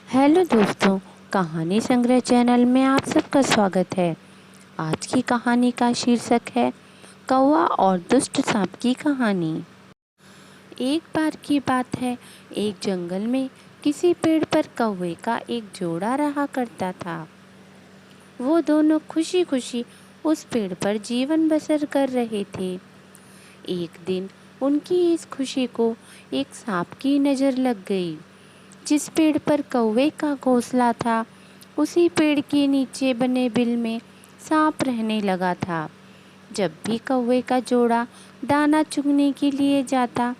Hello दोस्तों, कहानी संग्रह चैनल में आप सबका स्वागत है। आज की कहानी का शीर्षक है कौवा और दुष्ट सांप की कहानी। एक बार की बात है, एक जंगल में किसी पेड़ पर कौवे का एक जोड़ा रहा करता था। वो दोनों खुशी खुशी उस पेड़ पर जीवन बसर कर रहे थे। एक दिन उनकी इस खुशी को एक सांप की नज़र लग गई। जिस पेड़ पर कौवे का घोंसला था, उसी पेड़ के नीचे बने बिल में सांप रहने लगा था। जब भी कौवे का जोड़ा दाना चुगने के लिए जाता,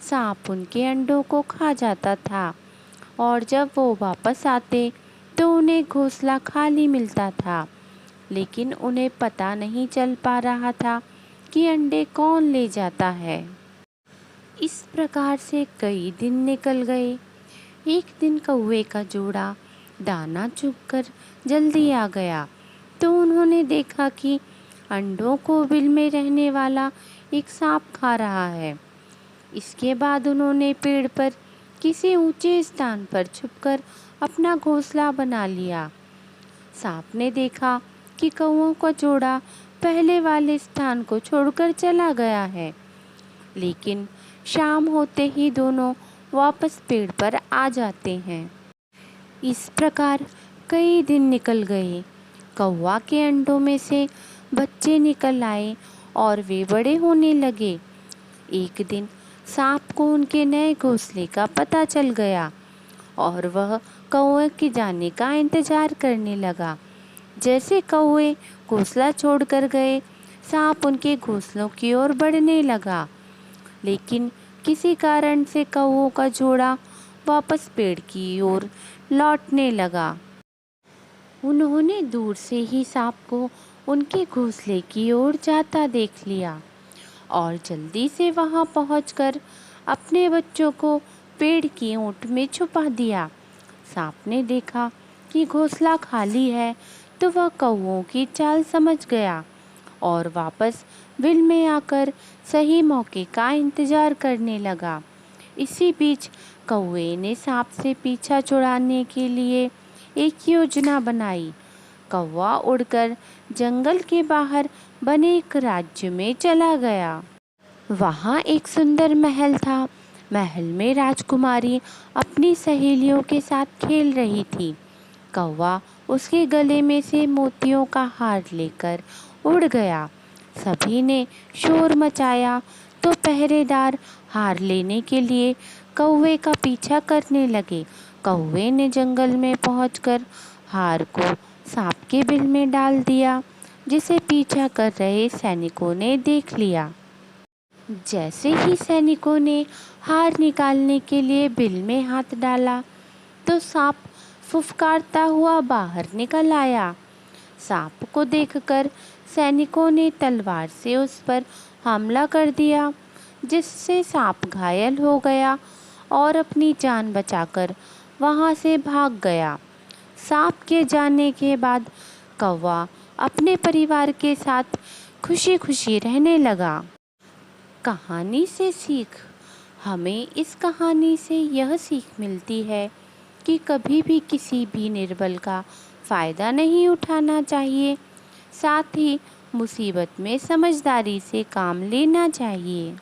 सांप उनके अंडों को खा जाता था और जब वो वापस आते तो उन्हें घोंसला खाली मिलता था। लेकिन उन्हें पता नहीं चल पा रहा था कि अंडे कौन ले जाता है। इस प्रकार से कई दिन निकल गए। एक दिन कौवे का जोड़ा दाना चुगकर जल्दी आ गया तो उन्होंने देखा कि अंडों को बिल में रहने वाला एक सांप खा रहा है। इसके बाद उन्होंने पेड़ पर किसी ऊंचे स्थान पर छुपकर अपना घोंसला बना लिया। सांप ने देखा कि कौवों का जोड़ा पहले वाले स्थान को छोड़कर चला गया है, लेकिन शाम होते ही दोनों वापस पेड़ पर आ जाते हैं। इस प्रकार कई दिन निकल गए। कौवा के अंडों में से बच्चे निकल आए और वे बड़े होने लगे। एक दिन सांप को उनके नए घोंसले का पता चल गया और वह कौवे के जाने का इंतजार करने लगा। जैसे कौवे घोंसला छोड़कर गए, सांप उनके घोंसलों की ओर बढ़ने लगा, लेकिन किसी कारण से कौवों का जोड़ा वापस पेड़ की ओर लौटने लगा। उन्होंने दूर से ही सांप को उनके घोंसले की ओर जाता देख लिया और जल्दी से वहां पहुंचकर अपने बच्चों को पेड़ की ओट में छुपा दिया। सांप ने देखा कि घोंसला खाली है तो वह कौवों की चाल समझ गया और वापस बिल में आकर सही मौके का इंतजार करने लगा। इसी बीच कौवे ने सांप से पीछा छुड़ाने के लिए एक योजना बनाई। कौवा उड़कर जंगल के बाहर बने एक राज्य में चला गया। वहाँ एक सुंदर महल था। महल में राजकुमारी अपनी सहेलियों के साथ खेल रही थी। कौवा उसके गले में से मोतियों का हार लेकर उड़ गया। सभी ने शोर मचाया तो पहरेदार हार लेने के लिए कौवे का पीछा करने लगे। कौवे ने जंगल में पहुंचकर हार को सांप के बिल में डाल दिया, जिसे पीछा कर रहे सैनिकों ने देख लिया। जैसे ही सैनिकों ने हार निकालने के लिए बिल में हाथ डाला तो सांप फुफकारता हुआ बाहर निकल आया। सांप को देखकर सैनिकों ने तलवार से उस पर हमला कर दिया, जिससे सांप घायल हो गया और अपनी जान बचाकर वहां से भाग गया। सांप के जाने के बाद कौवा अपने परिवार के साथ खुशी खुशी रहने लगा। कहानी से सीख। हमें इस कहानी से यह सीख मिलती है कि कभी भी किसी भी निर्बल का फ़ायदा नहीं उठाना चाहिए। साथ ही मुसीबत में समझदारी से काम लेना चाहिए।